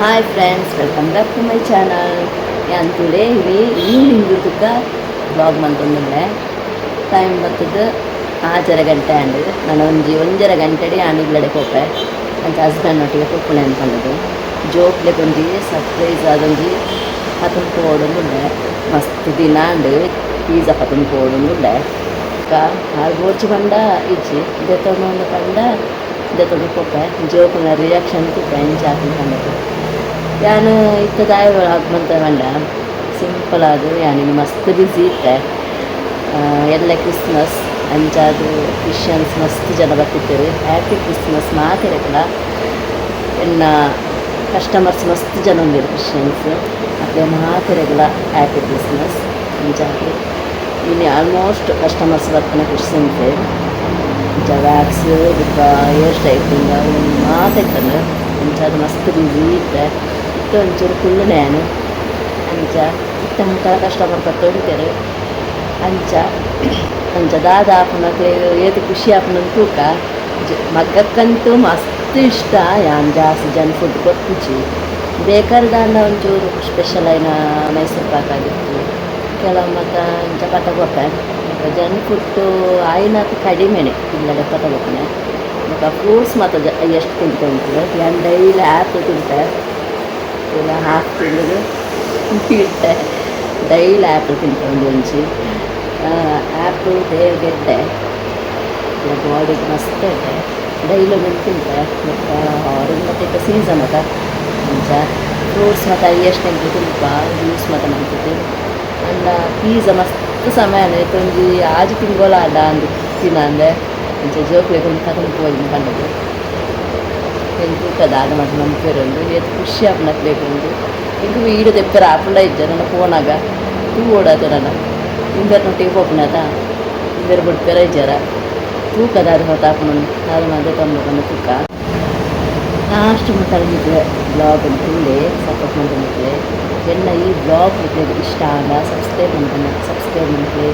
Hi friends, welcome back to my channel. ಯಾನ್ today evening ತುಕ್ಕ blog ಮಂತೊಂದುಲ್ಲೆ. Time ಬರ್ತದ 5:30 ಆಂಡ್ ನಾನು ಒಂಜರ ಗಂಟೆಡಿ ಆನಿಗ್ಲಡೆ ಪೋಪೆ ಅಂತ ಹಸ್ಬೆಂಡ್ ಒಟ್ಟಿಗೆ ಪೋಪುಣೆ ಅಂದ್ಕೊಂಡದು. ಜೋಕ್ಲೆಗ್ ಒಂಜಿ ಸರ್ಪ್ರೈಸ್ ಆದೊಂಜಿ ಪತನ್ ಪೋವೊಡುಂದುಲ್ಲೆ. ಮಸ್ತ್ ದಿನ ಅಂಡ್ ಪೀಝಾ ಪತನ್ ಪೋವೊಡುಂದುಲ್ಲೆ. ಆರು ಬೋರ್ಚು ಪಂಡ ಇಜ್ಜಿ ದೆತ್ತೊಂದು ಪಂಡ ದೆತ್ತೊಂದು ಪೋಪೆ ಜೋಕುನ ರಿಯಾಕ್ಷನ್ ತುಪ್ಪ ಎಂಚ ಹಾಕೊಂಡು ಯಾನು ಇತ್ತದಾಯ ಆಗ್ಮಂತ ಪಂಡ ಸಿಂಪಲ್ ಅದು ಯಾನಿಗೆ ಮಸ್ತ್ ಬಿಸಿ ಇತ್ತೆ. ಎಲ್ಲ ಕ್ರಿಸ್ಮಸ್ ಅಂಚಾದು ಕ್ರಿಶ್ಚಿಯನ್ಸ್ ಮಸ್ತ್ ಜನ ಬರ್ತಿರ್ತಾರೆ. ಹ್ಯಾಪಿ ಕ್ರಿಸ್ಮಸ್ ಮಾತಿರಕಲ್ಲ ಎನ್ನ ಕಸ್ಟಮರ್ಸ್ ಮಸ್ತ್ ಜನ ಉಂಡಿರು ಕ್ರಿಶ್ಚಿಯನ್ಸ್ ಅದೇ ಮಾತಿರಗಲ ಹ್ಯಾಪಿ ಕ್ರಿಸ್ಮಸ್ ಅಂಚಾದು ಇನ್ನು ಆಲ್ಮೋಸ್ಟ್ ಕಸ್ಟಮರ್ಸ್ ಬರ್ತಾನೆ ಕ್ರಿಶ್ಚಿಯನ್ಸೇ. ವ್ಯಾಕ್ಸ್ ಬುಕ್ಕ ಹೇರ್ ಸ್ಟ್ರೈಟ್ನಿಂಗ್ ಒಂದು ಮಾತಾಡ್ತಾನೆ ಅಂಚಾದು ಮಸ್ತ್ ಬಿಸಿ ಇತ್ತೆ. ಇತ್ತು ಒಂಚೂರು ಫುಲ್ ನ್ಯಾನು ಅಂಚ ಇತ್ತ ಮುಟ್ಟ ಕಸ್ಟಮರ್ ತೊಡಿತಾರೆ ಅಂಚ ಅಂಚ ದಾದ ಆಪುನಕ್ಕೆ ಏತು ಖುಷಿ ಆಪುನ ತೂಕ ಮಗ್ಗಕ್ಕಂತೂ ಮಸ್ತ್ ಇಷ್ಟ. ಯಾನ್ ಜಾಸ್ತಿ ಜನ ಫುಡ್ ಕೊಟ್ಟಿಚ್ಚಿ ಬೇಕಾರ್ದಾಂಡ ಒಂಚೂರು ಸ್ಪೆಷಲ್ అయిన ಮೈಸೂರು ಪಾಕ್ ಆಗಿತ್ತು ಕೆಲವು ಮತ್ತು ಅಂಚ ಪಟ ಕೊಪ್ಪೆ ಜನ ಫುಡ್ಡು ಆಯ್ನತ್ತು ಕಡಿಮೆನೆ ಇಲ್ಲಡೆ ಪಟ ಕೊಪ್ಪನೆ ಮತ್ತು ಫ್ರೂಟ್ಸ್ ಮತ್ತು ಎಷ್ಟು ತಿಂದ್ಕೊಂಡ್ರು ಯಾನ್ ಡೈಲಿ ಆ್ಯಪಲ್ ತಿಂತೆ ಇಲ್ಲ ಹಾಫ್ ತಿಂದು ಇಟ್ಟೆ ಡೈಲಿ ಆ್ಯಪಲ್ ತಿಂಕೊಂಡು ಒಂಚಿ ಆ್ಯಪಲ್ ದೇವ್ಗೆಡ್ಡೆ ಬಾಡಿಗೆ ಮಸ್ತ್ ಇದೆ ಡೈಲಿ ಒಂದೊಂದು ತಿಂತೆ ಮತ್ತು ಆರೆಂಜ್ ಮತ್ತು ಈಗ ಸೀಸನ್ ಅದ ಅಂಚ ಫ್ರೂಟ್ಸ್ ಮತ್ತು ಎಷ್ಟು ತಿಂತು ತುಲ್ಪ ಜ್ಯೂಸ್ ಮತ್ತು ಮಾಡ್ತಿದ್ದೆ ಅಂಡ ಪೀಝಾ ಮಸ್ತ್ ಸಮಯ ಒಂಜಿ ಆಜಿ ತಿಂಗೋಲ ಆಡ ಅಂದು ತಿನ್ನ ಅಂದರೆ ಅಂಚ ಜೋಕ್ಲೆಗೆ ಒಂದು ತಗೊಂಡು ಹೋಗಿ ಕಂಡದ್ದು ಎಂದು ತೂಕದ ಆಡ ಮತ್ತು ನಂಬಿರೋದು ಎಷ್ಟು ಖುಷಿ ಆಪನಕ್ಕೆ ಬೇಕಂದು ಇಂದು ವೀಡಿಯೋ ತೆಪ್ಪರ ಆಪುಂಡ ಇದ್ದೆ ನನ್ನ ಫೋನಾಗ ತೂ ಓಡಾದ ನನ್ನ ಇಂದರ್ನೊಟ್ಟಿಗೆ ಹೋಗ್ನದ ಇಂದರ್ ಬಿಡ್ಪೆರ ಇದ್ದಾರ ತೂಕದ ಅದು ಹೊತ್ತು ಹಾಕೊಂಡು ಅದು ಮತ್ತೆ ತೊಂಬತ್ತೊಂದು ತೂಕ ಲಾಸ್ಟ್ ಮಟ್ಟಿಗೆ ಬ್ಲಾಗ್ ಅಂತೇಳಿ ಸಪೋರ್ಟ್ ಮಾಡ್ಕೊಂಡ್ರೆ ಎಲ್ಲ ಈ ಬ್ಲಾಗ್ ಇಷ್ಟ ಆಗ ಸಬ್ಸ್ಕ್ರೈಬ್ ಮಾಡ್ಕೊಳ್ಳಿ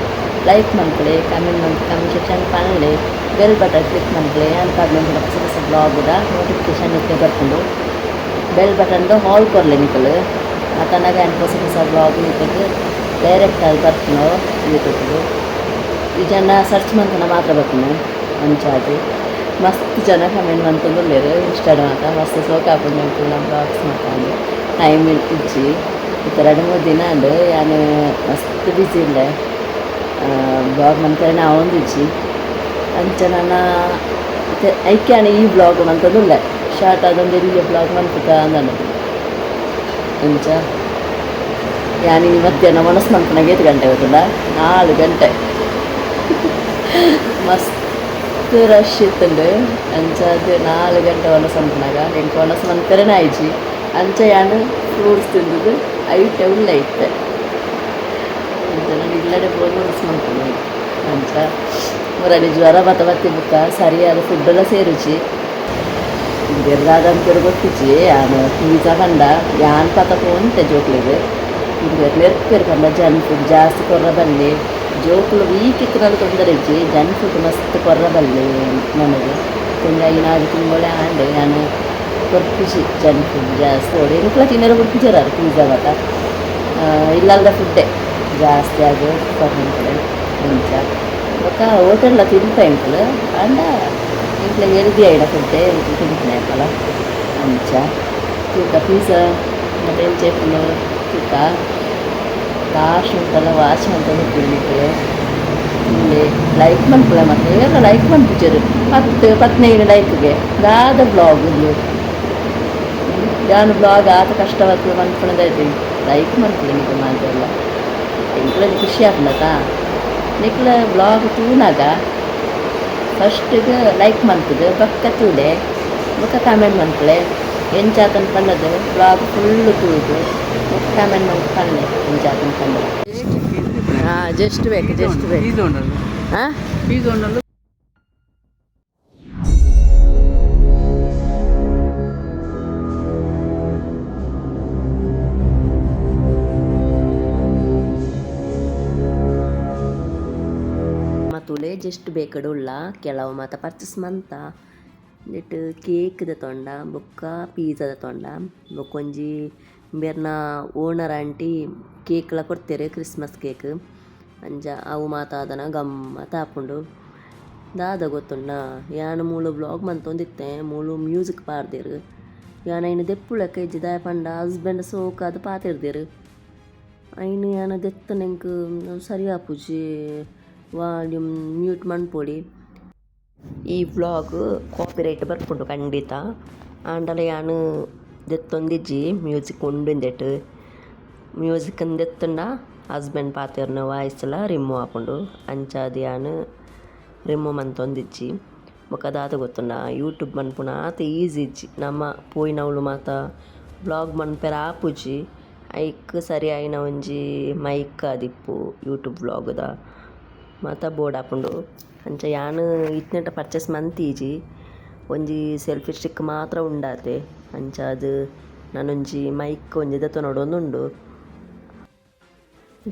ಲೈಕ್ ಮಾಡ್ಕೊಳ್ಳಿ ಕಮೆಂಟ್ ಸೆಕ್ಷನ್ பண்ணಲಿ ಬೆಲ್ ಬಟನ್ ಕ್ಲಿಕ್ ಮಾಡ್ಕೊಳ್ಳಿ ಅಂತ ಆದ್ಮೇಲೆ ಹೊಸ ಹೊಸ ಬ್ಲಾಗ್ದ ನೋಟಿಫಿಕೇಶನ್ ಇತ್ತೆ ಬರ್ಕೊಂಡು ಬೆಲ್ ಬಟನ್ದು ಹಾಲ್ ಕೊರಲೆ ನಿಕ್ಕಲು ಮತ್ತು ನನಗೆ ಹೊಸ ಹೊಸ ಬ್ಲಾಗ್ ನಿಟ್ಟಿಗೆ ಡೈರೆಕ್ಟ್ ಆಗಿ ಬರ್ತೀನೋ ಯೂಟ್ಯೂಬ್ದು ಈ ಜನ ಸರ್ಚ್ ಮಾಡ್ತಾನೆ ಮಾತ್ರ ಬರ್ತೀನಿ ಅಂಚಾದು ಮಸ್ತ್ ಜನ ಕಮೆಂಟ್ ಮಂತಂದುಲ್ಲೇರು ಇನ್ಸ್ಟಾಗ್ರಾಮ್ಗೆ ಮಸ್ತ್ ಸೋಕ್ ಹಾಕೊಂಡು ನಮ್ಮ ಬ್ಲಾಗ್ಸ್ ಮಾಡ್ಕೊಂಡು ಟೈಮ್ ಇಜ್ಜಿ ಈ ಥರ 2-3 ದಿನ ಅಂಡು ಯಾನು ಮಸ್ತ್ ಬಿಸಿ ಇಲ್ಲೆ ಬ್ಲಾಗ್ ಮಂತಾರೆ ನಾವು ಒಂದಿಜ್ಜಿ ಅಂಚ ನನ್ನ ಐಕ್ಯಾನ ಈ ಬ್ಲಾಗ್ ಮಂತದುಲ್ಲೆ ಶಾರ್ಟ್ ಅದೊಂದು ಎಲ್ಲಿಯ ಬ್ಲಾಗ್ ಮಂತದ ಅಂದನು ಅಂಚ ಯಾನಿಗೆ ಮಧ್ಯಾಹ್ನ ಮನಸ್ಸು ಮಂತನಾಗ 8 ಗಂಟೆ ಹೋಗುತ್ತಲ್ಲ 4 ಗಂಟೆ ಮಸ್ತ್ ರಶ್ ಇತ್ತಂಡು ಅಂಚ ಅದು 4 ಗಂಟೆ ಒನಸು ಮಂತನಾಗ ಎಂಟು ಒನಸು ಮಂತರೇನೆ ಆಯ್ಜಿ ಅಂಚ ಯಾನು ಫ್ರೂಟ್ಸ್ ತಿಂದದ್ದು ಐಟೆ ಉಳ್ಳೆ ಇತ್ತೆ ಅಂಚ ನಾನು ಇಲ್ಲಡೆ ಬೋದು ಒನಸು ಮಂತನು ಅಂಚ ಮೂರಡಿ ಜ್ವರ ಬತ್ತಿ ಬುಕ್ಕ ಸರಿಯಾದ ಫುಡ್ಡೆಲ್ಲ ಸೇರುಚಿ ಬೆರ್ದಾದಂತರು ಗೊತ್ತಿಚ್ಚಿ ಯಾನು ಪೀಝಾ ಕಂಡ ಯಾನ್ ಪತ ಉಂಟೆ ಜೋಕ್ಲಿಗೆ ನೆರ್ಪೇರು ಕಂಡ ಜನ್ ಫುಡ್ ಜಾಸ್ತಿ ಕೊರ್ರ ಬಲ್ಲಿ ಜೋಕ್ಲು ವೀಕ್ ಇತ್ತಿನಲ್ಲಿ ತೊಂದರೆ ಇಜ್ಜಿ ಜನ್ ಫುಡ್ ಮಸ್ತ್ ಕೊರ್ರ ಬಲ್ಲಿ ನನಗೆ ತುಂಬ ಐನಾರು ತಿಂಗಳೇ ಆಂಡೆ ನಾನು ಕೊರ್ಪಿಸಿ ಜನ್ ಫುಡ್ ಜಾಸ್ತಿ ಓಡಿ ಇಂಕ್ಲ ತಿನ್ನರು ಕೊಡ್ಪಿಚಾರ ಪೀಝಾ ಮತ ಇಲ್ಲಲ್ದ ಫುಡ್ಡೆ ಜಾಸ್ತಿ ಆಗಿ ಕೊರ್ರ ಕಡೆ ಮುಂಚ ఒక హోటల్లో తింటా ఇంట్లో అండ్ ఇంట్లో హెల్దీ అయిన ఫుడ్డే తింటున్నాయి అలా మంచిగా తూక పిజ్జా ಮತ್ತೆ ಏನು చెప్పిన ತೂಕ ಲಾಸ್ಟ್ ಉಂಟಲ್ಲ ವಾಚ್ ಅಂತ ಬಿಟ್ಟಿದ್ದೆ ಇಲ್ಲಿ ಲೈಕ್ ಮಾಡ್ಕೊಳ್ಳೆ ಮತ್ತೆ ಇವೆಲ್ಲ ಲೈಕ್ ಮಾಡ್ಬಿಟ್ಟಿರು 10-15 ಲೈಕ್ಗೆ ದಾದ ಬ್ಲಾಗ್ ಇದು ನಾನು ಬ್ಲಾಗ್ ಆತ ಕಷ್ಟವಾಗ್ತದೆ ಅಂದ್ಕೊಂಡೈತಿ ಲೈಕ್ ಮಾಡ್ಕೊಳ್ಳಿ ನಿಮಗೆ ಮಾತೆಲ್ಲ ಇಂట్లో ಖುಷಿ ಆಗ್ಲತ್ತಾ ನಿಕ್ಲ ಬ್ಲಾಗ್ ತೂನಾಗ ಫಸ್ಟಿಗೆ ಲೈಕ್ ಮಾಡ್ತದೆ ಪಕ್ಕ ತೂಡೆ ಮುಖ ಕಾಮೆಂಟ್ ಮಾಡ್ಕೊಳ್ಳೆ ಎಂಚಾತನ ಪಂಡದು ಬ್ಲಾಗ್ ಫುಲ್ಲು ತೂದು ಮುಖ ಕಾಮೆಂಟ್ ಮಾಡ್ಕೊಂಡು ಪಂಡೆ ಎಂಚಾತನ ಪಂಡ ಹಾಂ ಜಸ್ಟ್ ಬೇಕು ಹಾಂ ತುಳೆ ಜಸ್ಟ್ ಬೇಕಡುಳ್ಳ ಕೆಲವು ಮಾತ ಪರ್ಚೇಸ್ ಮಂತ ನೆಟ್ ಕೇಕ್ ತೊಂಡ ಬೊಕ್ಕ ಪೀಝಾ ತೊಂಡ ಬೊಕ್ಕೊಂಜಿ ಬೇರ್ನ ಓನರ್ ಆಂಟಿ ಕೇಕ್ಲ ಕೊಡ್ತೇರೆ ಕ್ರಿಸ್ಮಸ್ ಕೇಕ್ ಅಂಚ ಅವು ಮಾತಾದನ ಗಮ್ಮತ್ ಆಪುಂಡು ದಾದ ಗೊತ್ತುಂಡ ಯಾನು ಮೂಲು ಬ್ಲಾಗ್ ಮಂತೊಂದಿತ್ತೆ ಮೂಲು ಮ್ಯೂಸಿಕ್ ಪಾಡ್ದೆರ್ ಯಾನ ಐನು ದೆಪ್ಪುಳಕ್ಕೆ ಇಜ್ಜಿದ ಪಂಡ ಹಸ್ಬೆಂಡ್ ಸೋಕಾದ ಪಾತಿರ್ದೆರ್ ಐನು ಯಾನ ದೆತ್ತ ನೆಂಕ್ ಸರಿ ಆಪುಜಿ ವಾಲ್ಯೂಮ್ ಮ್ಯೂಟ್ ಮನ್ಪೊಡಿ. ಈ ವ್ಲಾಗ್ ಕಾಪಿರೈಟ್ ಬರ್ಪುಂಡು ಖಂಡಿತ ಆಂಡಲ ಯಾನು ದೆತ್ತೊಂದಿಜ್ಜಿ ಮ್ಯೂಸಿಕ್ ಉಂಡುಂದೆಟ್ ಮ್ಯೂಸಿಕ್ ದೆತ್ತುಂಡ ಹಸ್ಬೆಂಡ್ ಪಾತೆರ್ನ ವಾಯ್ಸ್ಲ ರಿಮೂವ್ ಆಪುಂಡು ಅಂಚಾದ್ ಯಾನು ರಿಮೂವ್ ಮಂತೊಂದಿಜ್ಜಿ ಬೊಕ ದಾದ ಗೊತ್ತುಂಡ ಯೂಟ್ಯೂಬ್ ಮನ್ಪುನ ಆತ ಈಸಿ ಇಜ್ಜಿ ನಮ್ಮ ಪೋಯಿನವುಲು ಮಾತ ವ್ಲಾಗ್ ಮನ್ಪೆರ ಆಪುಜಿ ಐಕ್ ಸರಿ ಆಯಿನ ಒಂಜಿ ಮೈಕ್ ಆದಿಪ್ಪು ಯೂಟ್ಯೂಬ್ ವ್ಲಾಗ್ದ ಮಾತ ಬೋರ್ಡ್ ಆಪುಂಡು ಅಂಚ ಯಾನು ಇತ್ನೆಟ ಪರ್ಚೇಸ್ ಮಂತೀಜಿ ಒಂಜಿ ಸೆಲ್ಫಿ ಸ್ಟಿಕ್ ಮಾತ್ರ ಉಂಡಾತೆ ಅಂಚ ಅದು ನಾನೊಂಜಿ ಮೈಕ್ ಒಂಜಿ ದೆತೊನೊಡೊಂದುಂಡು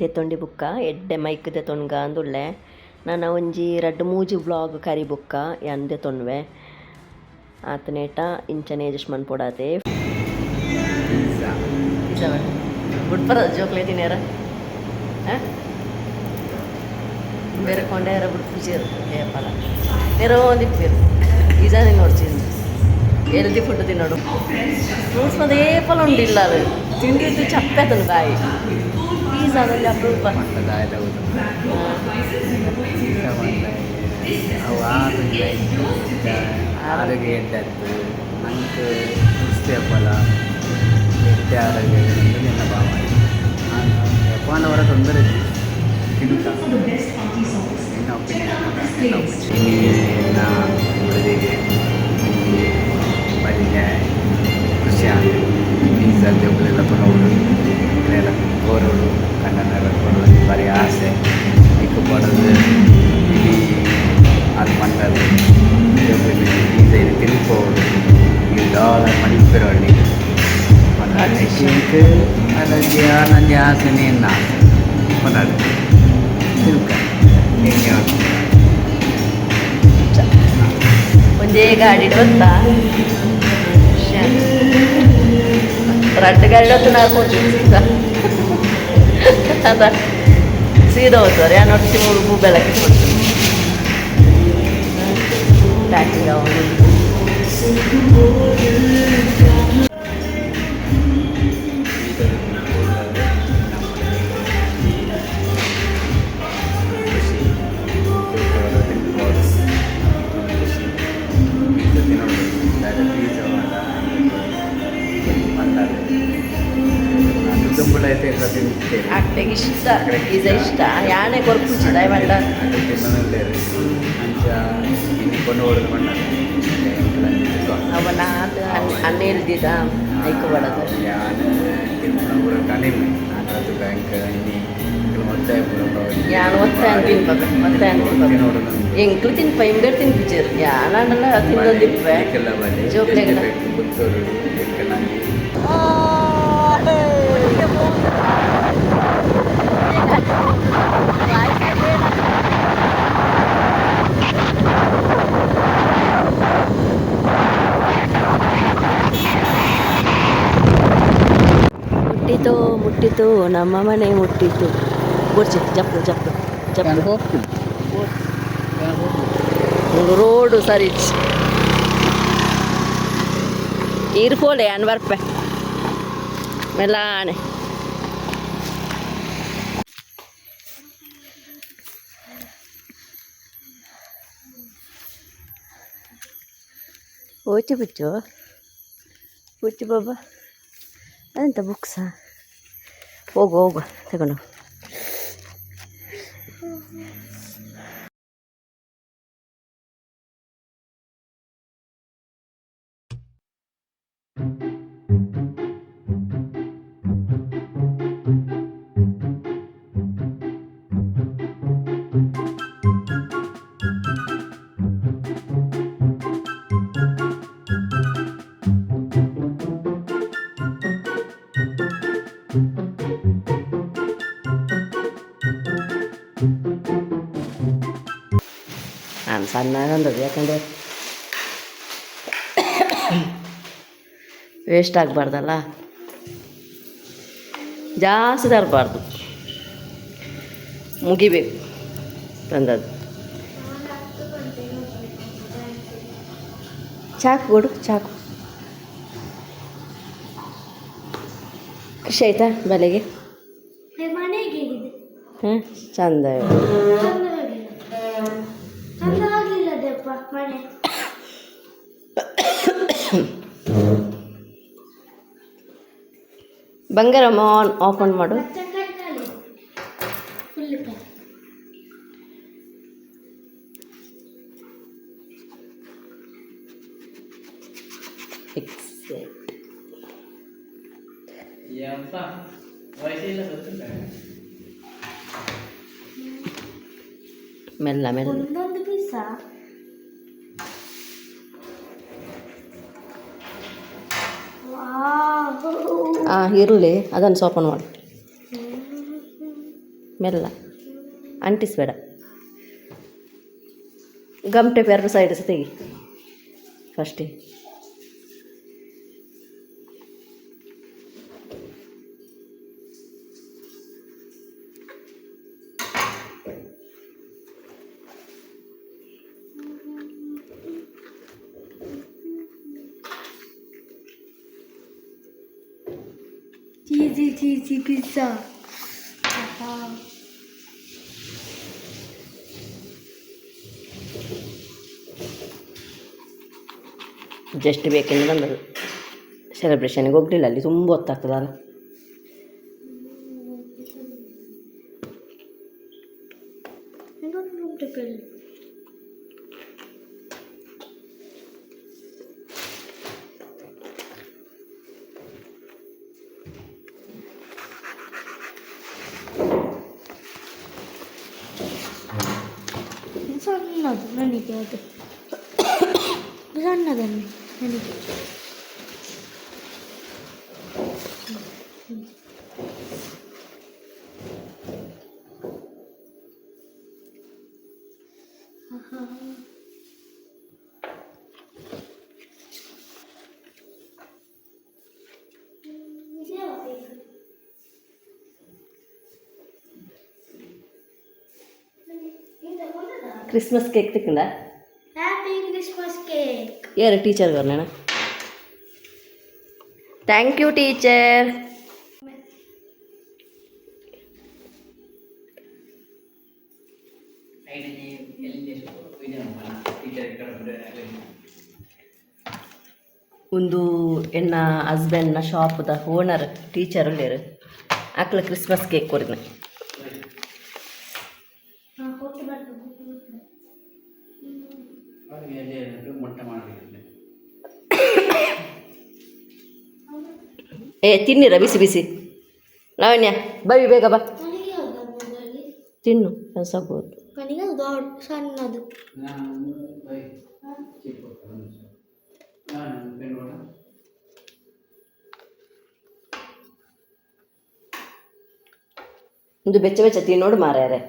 ದೆತೊಂಡಿ ಬುಕ್ಕ ಎಡ್ಡೆ ಮೈಕ್ ದೆತೊನ್ಗ ಅಂದುಳ್ಳೆ ನಾನು ಒಂಜಿ ರಡ್ಡ್ ಮೂಜಿ ವ್ಲಾಗ್ ಕರಿ ಬುಕ್ಕ ಯಾನ್ ದೆತೊನ್ವೆ ಆತನೇಟ ಇಂಚನೆ ಅಡ್ಜಸ್ಟ್ ಮನ್ಪೊಡಾತೆ ಬುಡ್ಪರ ಜೋಕ್ಲೆ ತಿನ್ಯಾರ ಬೇರೆ ಕೊಂಡೆಯರ ಬಿಡ್ಪುಜೀರು ಏಪಲ ನೆರೋ ಒಂದಿಪ್ಪೀರು ಈಜಾನೆ ನೋಡ್ತೀನಿ ಹೆಲ್ದಿ ಫುಡ್ ತಿನ್ನೋಡು ಫ್ರೂಟ್ಸ್ ಮತ್ತೆ ಏಪಲ ಉಂಡಿಲ್ಲ ಅದು ತಿಂದಿದ್ದು ಚಪ್ಪೆತನು ಬಾಯಿ ಈಜಾದಲ್ಲಿ ಅಪರೂಪ ಆರೋಗ್ಯ ಎಡ್ಡತ್ತು ನಂಗೆ ಪುಸ್ತಕಲ ಎಡ್ಡೆ ಆರೋಗ್ಯ ನಿನ್ನ ಭಾವ ಎಪ್ಪಾಂಡವರ ತೊಂದರೆ ತಿಂತ ನಿನ್ನ ಒಪಿನಿಯನ್ ಉಳಿದಿಗೆ ಪಲ್ಯ ಖುಷಿಯಾಗಿ ಪೀಝಾ ದೇವಗಳೆಲ್ಲ ಕೊಡೋದು ಇದೆಲ್ಲ ಕೋರೋಡು ಕಣ್ಣನ್ನೆಲ್ಲ ಕೊಡೋದು ಬರೀ ಆಸೆ ಇಕ್ಕು ಕೊಡೋದು ಇಲ್ಲಿ ಅದು ಮಾಡ್ತಾರೆ ಪೀಝಾ ಇದು ತಿನ್ಕೋದು ಈ ಡಾಲರ್ ಮಣಿಪಿರೋಳಿ ನೆಕ್ಸ್ಟ್ ಅದಕ್ಕೆ ನನ್ನ ಆಸೆನೇ ಎನ್ನ ಆಸೆ ಕೊಡೋದು ತಿನ್ಕ ಹೆಂಗೆ ಒಂದೇ ಗಾಡಿ ಗೊತ್ತಾ ರಡ್ಡು ಗಾಡಿ ಹೊತ್ತು ನಾವು ಸೀದಾ ಅದ ಸೀದಾ ಹೋಗ್ತಾರೆ ಯಾನು ಒಟ್ಟು ಮೂರು ಬೆಳಗ್ಗೆ ಕೊಡ್ತೀನಿ ಪ್ಯಾಕಿಂಗ್ ಅವನು ಅಟ್ಟೆಗೆ ಇಷ್ಟ ಈಜ ಇಷ್ಟ ಯಾನೆ ಕೊರ್ಪುಚ್ಚಿದ ಮಂಡ ಅವನ ಅನ್ನ ಹೇಳ್ದಿದ ಐಕು ಬಡದು ಯಾನು ಒತ್ತಾಯ ತಿನ್ಬೇಕು ಒತ್ತಾಯ ತಿನ್ಬೇಕು ಎಂಕ್ಲು ತಿನ್ಪ ಇಂಬೇರ್ ತಿನ್ಪಿಚ್ಚಿರು ಯಾನಲ್ಲ ತಿನ್ನೊಂದಿಪ್ಪೆ ಜೋಕ್ಲೆಗಳ ಮುಟ್ಟಿತು ನಮ್ಮ ಮನೆ ಮುಟ್ಟಿತು ಬೋಡ್ಚಿತ್ತು ಜಪ್ಪು ಜಪ್ಪು ಜಪ್ಪು ರೋಡು ಸರಿ ಇರ್ಪೋಲೆ ಅನ್ ಬರ್ಪೆ ಮೆಲ್ಲಾನೆ ಓಚು ಬುಚ್ಚು ಬುಚ್ಚು ಬಾಬಾ ಅದಂತ ಬುಕ್ಸಾ ಹೋಗು ಹೋಗು ತಗೊಂಡು ನಾನು ಸಣ್ಣಗೊಂಡದ್ದು ಯಾಕಂದರೆ ವೇಸ್ಟ್ ಆಗಬಾರ್ದಲ್ಲ, ಜಾಸ್ತಿ ತರಬಾರ್ದು, ಮುಗಿಬೇಕು ತಂದದ್ದು. ಚಾಕು ಕೊಡು, ಚಾಕು. ಖುಷಿ ಆಯ್ತಾ ಬೆಲೆಗೆ? ಹಾಂ, ಚಂದ. ಬಂಗಾರಮ್ಮ ಓಪನ್ ಮಾಡು. ಮೆಲ್ಲ ಮೆಲ್ಲ. ಇರಲಿ, ಅದನ್ನು ಸೋಪನ್ ಮಾಡು ಮೆಲ್ಲ, ಅಂಟಿಸ್ಬೇಡ. ಗಮ್ ಟೇಪ್ 2 ಸೈಡ್ ತೆಗಿ ಫಸ್ಟಿಗೆ. cheesy pizza. ಜಸ್ಟ್ ಬೇಕೆಂದು ಬಂದದು. ಸೆಲೆಬ್ರೇಷನ್ಗೆ ಹೋಗಲಿಲ್ಲ, ಅಲ್ಲಿ ತುಂಬ ಹೊತ್ತಾಗ್ತದಲ್ಲ. ಸಣ್ಣದು ನನಗೆ, ಅದು ಸಣ್ಣದನ್ನು ನನಗೆ. ಕ್ರಿಸ್ಮಸ್ ಕೇಕ್ ತಿಕ್ಕಂಡ? Happy Christmas cake. ಯಾರು ಟೀಚರ್ ಬರ್ನೇನ? Thank you teacher. ಒಂದು ಎನ್ನ ಹಸ್ಬೆಂಡ್ನ ಶಾಪ್ದ ಓನರ್ ಟೀಚರ್ ಉಳ್ಳೇರು ಆಕಳ ಕ್ರಿಸ್ಮಸ್ ಕೇಕ್ ಕೊರಿನ. ತಿನ್ನಿರ ಬಿಸಿ ಬಿಸಿ. ಲಾವಣ್ಯ ಬವಿ ಬೇಗ ಬಾ, ತಿನ್ನು ಸಾಕ್ಬೋದು. ಸಣ್ಣದು ಒಂದು ಬೆಚ್ಚ ಬೆಚ್ಚ ತಿನ್ನೋಡು ಮಾರ್ಯಾರೆ.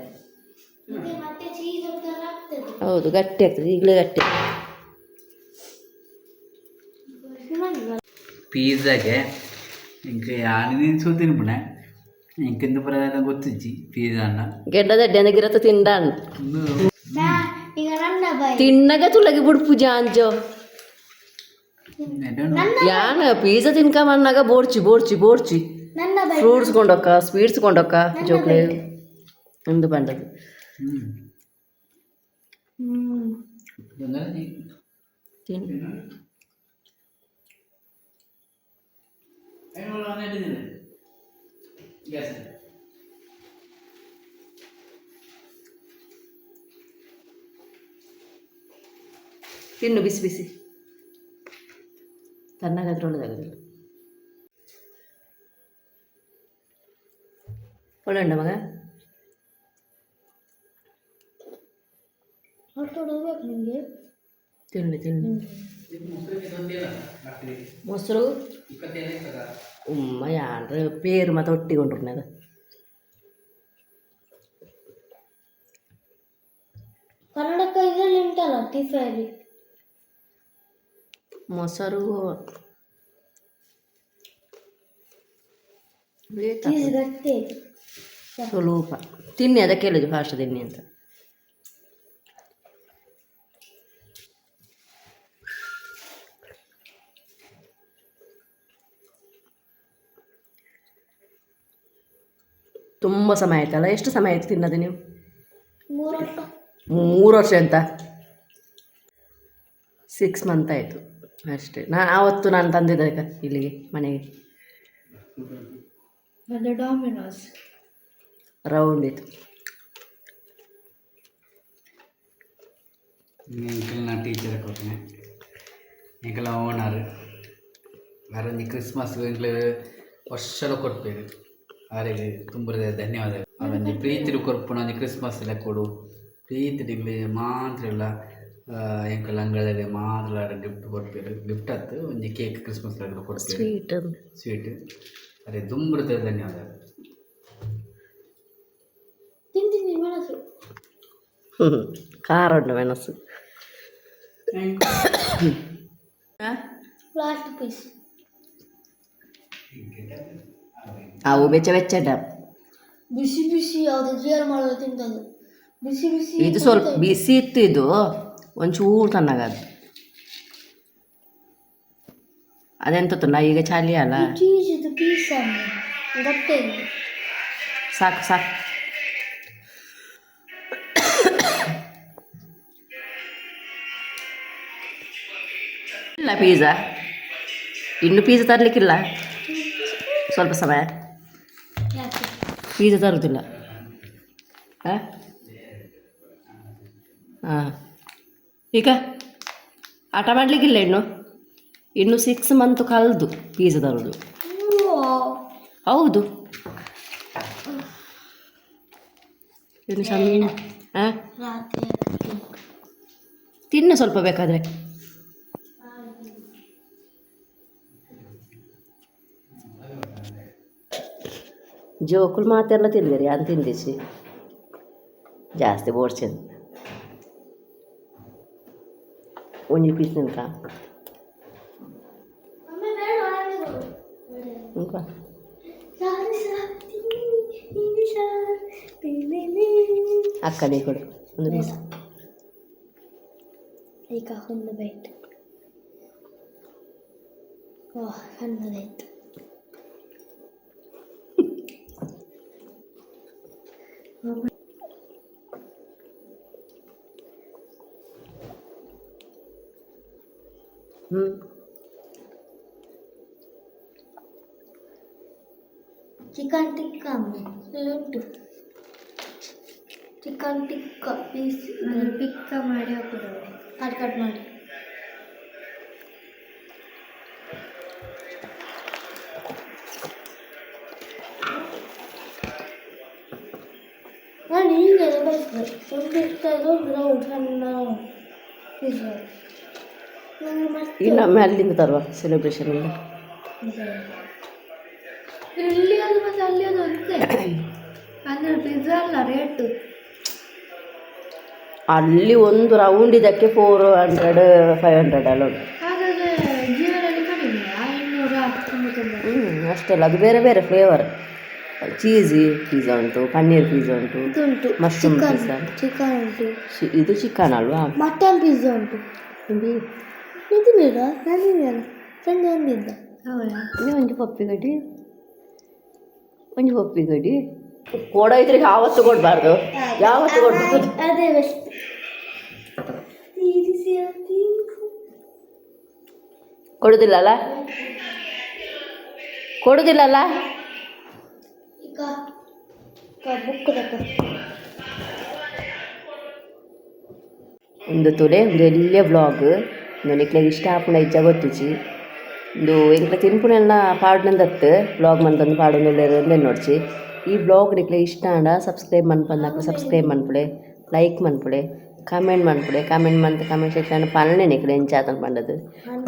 ಹೌದು, ಗಟ್ಟಿ ಆಗ್ತದೆ, ಈಗಲೇ ಗಟ್ಟಿ. ಪಿಜ್ಜಾಗೆ ಇಂಕ ಯಾರು ಸುಲ್ತೀನಿ ಪುಣೆ ಇಂಕೆಂದು ಬರೋದೆಲ್ಲ ಗೊತ್ತಿಜ್ಜಿ ಪಿಜ್ಜಾನ ಗೆಡ್ಡದಡ್ಡಿ ಅಂದಗಿರತ್ತ ತಿಂಡಾನ್ ಈಗ ನನ್ನ ಬಾಯಿ ತಿನ್ನಗ ತುಳಗಿ ಬಿಡು ಪೂಜಾ ಅಂಜೋ ಯಾನ ಪಿಜ್ಜಾ ತಿನ್ಕಮನ್ನಾಗ ಬೋಡ್ಚಿ ಬೋಡ್ಚಿ ಬೋಡ್ಚಿ ನನ್ನ ಬಾಯಿ ಫ್ರೂಟ್ಸ್ ಕೊಂಡೊಕ್ಕ ಸ್ವೀಟ್ಸ್ ಕೊಂಡೊಕ್ಕ ಜೋಕ್ಲೆ ಒಂದು ಬಂದದ್ದು. ತಿನ್ನು. ತಿನ್ನು ಬಿಸಿ ಬಿಸಿ, ತಣ್ಣಗಾದ್ರೆ ಒಳ್ಳೆದಾಗೋದಿಲ್ಲ. ಒಳ್ಳೆಂಡ ಮಗ ಹೊರಟೋಡ್ಬೇಕು ನಿಮಗೆ. ತಿನ್ನಿ ತಿನ್ನಿ. ಮೊಸರು ಯಾನ್ರ ಪೇರು ಮತ್ತು ಒಟ್ಟಿಗೊಂಡ್ರು ಅದು ಕನ್ನಡಕ್ಕೆ ಇದರಲ್ಲಿ ಉಂಟಲ್ಲ ಟಿಫೈಲಿ ಮೊಸರು ಚೀಸ್ ಗಟ್ಟಿ ಸ್ವಲ್ಪ ತಿನ್ನಿ, ಅದಕ್ಕೆ ಹೇಳಿದ್ದು ಫಾಸ್ಟ್ ತಿನ್ನಿ ಅಂತ. ತುಂಬ ಸಮಯ ಆಯ್ತಲ್ಲ? ಎಷ್ಟು ಸಮಯ ಆಯ್ತು ತಿನ್ನೋದು ನೀವು? 3 ವರ್ಷ. 3 ವರ್ಷ ಅಂತ? 6 ಮಂತ್ ಆಯಿತು ಅಷ್ಟೇ. ಆವತ್ತು ನಾನು ತಂದಿದ್ದೆ ಇಲ್ಲಿಗೆ ಮನೆಗೆ. ಅದು ಡಾಮಿನೋಸ್ ರೌಂಡ್ ಇತ್ತು. ಎಂಕಲ್ನ ಟೀಚರ್ ಕೊಟ್ಟನೆ ಎಂಕಲ ಓನರ್ ಅವರೊಂದು ಕ್ರಿಸ್ಮಸ್ ಎಂಕ್ಲು ವರ್ಷಲ ಕೊಡ್ಬೇಕು. ಅವರಿಗೆ ತುಂಬ ಧನ್ಯವಾದಗಳು. ಅವರೊಂದು ಪ್ರೀತಿಲು ಕೊರ್ಪುನ ಒಂದು ಕ್ರಿಸ್ಮಸ್ ಎಲ್ಲ ಕೊಡು ಪ್ರೀತಿ ತಿಂಗಳು ಮಾತ್ರ ಇಲ್ಲ ಎಂಕಲ್ ಅಂಗಳದಲ್ಲಿ ಮಾತ್ರ ಗಿಫ್ಟ್ ಕೊಡ್ಬೇಕು. ಗಿಫ್ಟ್ ಆಯ್ತು ಒಂದು ಕೇಕ್ ಕ್ರಿಸ್ಮಸ್ ಕೊಡ್ಬೇಕು, ಸ್ವೀಟ್. ಅದೇ ತುಂಬ ಧನ್ಯವಾದಗಳು. ತಿಂತೀನಿ ಮೆಣಸು. ಖಾರ ಉಂಟು ಮೆಣಸು. ಲಾಸ್ಟ್ ಪೀಸ್ ಅವು ಬೆಚ್ಚ ಬೆಚ್ಚ ಬಿಸಿ ಬಿಸಿ ಯಾವುದು ಜೀರ್ ಮಾಡೋದು ತಿಂತದ್ದು ಬಿಸಿ ಬಿಸಿ. ಇದು ಸ್ವಲ್ಪ ಬಿಸಿ ಇತ್ತು, ಇದು ಒಂಚೂರು ತಣ್ಣಗಾದ. ಅದೆಂತ ನಾ ಈಗ ಚಳಿ ಅಲ್ಲ. ಚೀಸ್ ಇದು ಪೀಸ್ ಗಟ್ಟೆ ಸಾಕು ಸಾಕು. ಇಲ್ಲ ಪಿಜ್ಜಾ, ಇನ್ನು ಪಿಜ್ಜಾ ತರಲಿಕ್ಕಿಲ್ಲ, ಸ್ವಲ್ಪ ಸಮಯ. ಯಾಕೆ ಪಿಜ್ಜಾ ತರುವುದಿಲ್ಲ. ಹಾಂ ಹಾಂ, ಈಗ ಆಟ ಮಾಡಲಿಕ್ಕಿಲ್ಲ ಇನ್ನು 6 ಮಂತ್ ಕಳೆದು ಪಿಜ್ಜಾ ತರೋದು. ಹೌದು, ಇನ್ನು ಸಣ್ಣ. ಹಾಂ, ರಾತ್ರಿ ತಿನ್ನು ಸ್ವಲ್ಪ ಬೇಕಾದರೆ. ಜೋಕುಲು ಮಾತೆಲ್ಲ ತಿಂದಿರಿ ಅಂತ ತಿಂದಿಸಿ ಜಾಸ್ತಿ ಬೋಡ್ಸಿದ್ದು. ಒಂಜಿ ಪೀಸ್ ನಿಂತ ಅಕ್ಕನೇ ಕೊಡು ಒಂದು ಪೀಸ್. ಈಗ ಒಂದು ಬೈಟ್. ಓಹ್ ಸಣ್ಣದಾಯ್ತು. ಚಿಕನ್ ಟಿಕ್ಕಾ ಉಂಟು. ಚಿಕನ್ ಟಿಕ್ಕಾ ಪೀಸ್ ಟಿಕ್ಕಾ ಮಾಡಿ ಹಾಕೋದು, ಕಟ್ ಮಾಡಿ. ನಾನು ಹೀಗೆ ಬಯಸಿದೆ. ಒಂದು ಇರ್ತದೆ ರೌಂಡ್ ಸಣ್ಣ ಪೀಸ್. ಇನ್ನೊಮ್ಮೆ ಅಲ್ಲಿಂದ ತರುವ ಸೆಲೆಬ್ರೇಷನಿಂದ. ಇಲ್ಲಿ ಅದು ಮತ್ತು ಅಲ್ಲಿ ಅದು ಒಂದೇ ಅಂದರೆ ಪಿಜ್ಜಾ ಅಲ್ಲ ರೇಟು. ಅಲ್ಲಿ ಒಂದು ರೌಂಡ್ ಇದಕ್ಕೆ 400-500 ಅಲ್ಲ ಉಂಟು. ಹಾಗಾದರೆ ಜೀವನದಲ್ಲಿ ಕಡಿಮೆ 599. ಅಷ್ಟೆಲ್ಲ, ಅದು ಬೇರೆ ಬೇರೆ ಫ್ಲೇವರ್. ಚೀಸಿ ಪಿಜ್ಜಾ ಉಂಟು, ಪನ್ನೀರ್ ಪಿಜ್ಜಾ ಉಂಟು, ಉಂಟು ಮಶ್ರೂಮ್ ಪಿಜ್ಜಾ, ಚಿಕನ್ ಉಂಟು. ಇದು ಚಿಕನ್ ಅಲ್ವಾ? ಮಟನ್ ಪಿಜ್ಜಾ ಉಂಟು. ನಿಂತಿಲ್ಲ ನಾನು ಸಂಜೆ ಒಂದಿದ್ದ. ಹೌದಾ? ಒಂಜಿ ಪಪ್ಪಿ ಗಡ್ಡಿ ಕೊಡ ಇದ್ರೆ ಯಾವತ್ತು ಕೊಡಬಾರ್ದು, ಯಾವತ್ತು ಕೊಡ್ಬಾರ್ದು. ಅದೇ ಬೆಸ್ಟ್. ಕೊಡುದಿಲ್ಲಲ್ಲ ಈಗ ಬುಕ್ ಒಂದು ತೊಲೆ ಒಂದು ಎಲ್ಲಿಯ ವ್ಲಾಗ್ ನನಗೆ ಇಷ್ಟ ಆಪುನ ಇಜ್ಜ ಗೊತ್ತಿಚ್ಚಿ ಒಂದು ಎಂಕ್ಲ ತಿನ್ಪುನೆಲ್ಲ ಪಾಡ್ನಂದತ್ತು ವ್ಲಾಗ್ ಮಂತಂದು ಪಾಡೊಂದು ನೋಡ್ಚಿ. ಈ ವ್ಲಾಗ್ ನಿಕ್ಲೆ ಇಷ್ಟ ಆಂಡ ಸಬ್ಸ್ಕ್ರೈಬ್ ಮನ್ಪಂದಾಕ ಸಬ್ಸ್ಕ್ರೈಬ್ ಮನ್ಪುಡೆ, ಲೈಕ್ ಮನ್ಪುಡೆ, ಕಮೆಂಟ್ ಮನ್ಪುಡೆ. ಕಮೆಂಟ್ ಸೆಕ್ಷನ್ ಪಲ್ಲೆ ನಿಕ್ಲೆ ಎಂಚಾತನ ಪಂಡದು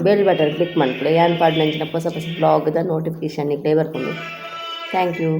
ಬೆಲ್ ಬಟನ್ ಕ್ಲಿಕ್ ಮನ್ಪುಡೆ. ಯಾನ್ ಪಾಡ್ನಂಚಿನ ಹೊಸ ವ್ಲಾಗ್ದ ನೋಟಿಫಿಕೇಶನ್ ನಿಕ್ಲೆ ಬರ್ಕೊಂಡು. Thank you.